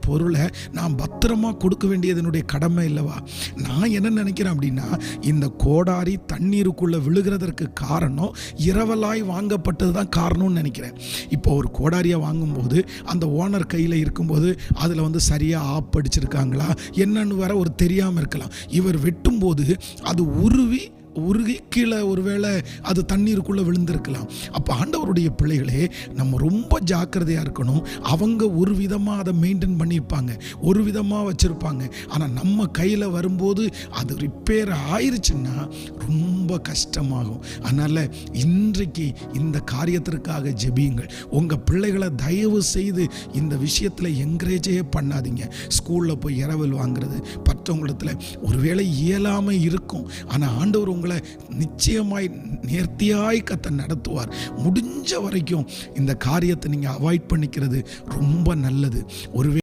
பொருளை நான் பத்திரமா கொடுக்க வேண்டியது என்னுடைய கடமை இல்லவா? நான் என்ன நினைக்கிறேன் அப்படின்னா, இந்த கோடாரி தண்ணீருக்குள்ள விழுகிறதற்கு காரணம் இரவலாய் வாங்கப்பட்டது தான் காரணம்னு நினைக்கிறேன். இப்போ ஒரு கோடாரியை வாங்கும்போது அந்த ஓனர் கையில் இருக்கும்போது அதில் சரியாக ஆப்படிச்சிருக்காங்களா என்னன்னு வேற ஒரு தெரியாமல் இருக்கலாம். இவர் வெட்டும்போது அது உருகி கீழே ஒருவேளை அது தண்ணீருக்குள்ளே விழுந்திருக்கலாம். அப்போ ஆண்டவருடைய பிள்ளைகளே, நம்ம ரொம்ப ஜாக்கிரதையாக இருக்கணும். அவங்க ஒரு விதமாக அதை மெயின்டைன் பண்ணியிருப்பாங்க, ஒரு விதமாக வச்சுருப்பாங்க. ஆனால் நம்ம கையில் வரும்போது அது ரிப்பேர் ஆயிடுச்சுன்னா ரொம்ப கஷ்டமாகும். அதனால் இன்றைக்கு இந்த காரியத்திற்காக ஜெபியுங்கள். உங்கள் பிள்ளைகளை தயவு செய்து இந்த விஷயத்தில் என்கரேஜே பண்ணாதீங்க. ஸ்கூலில் போய் இரவல் வாங்குறது மற்றவங்களிடத்தில் ஒருவேளை இயலாமல் இருக்கும். ஆனால் ஆண்டவர் உங்களை நிச்சயமாய் நேர்த்தியாய் கர்த்தர் நடத்துவார். முடிஞ்ச வரைக்கும் இந்த காரியத்தை நீங்கள் அவாய்ட் பண்ணிக்கிறது ரொம்ப நல்லது. ஒருவேளை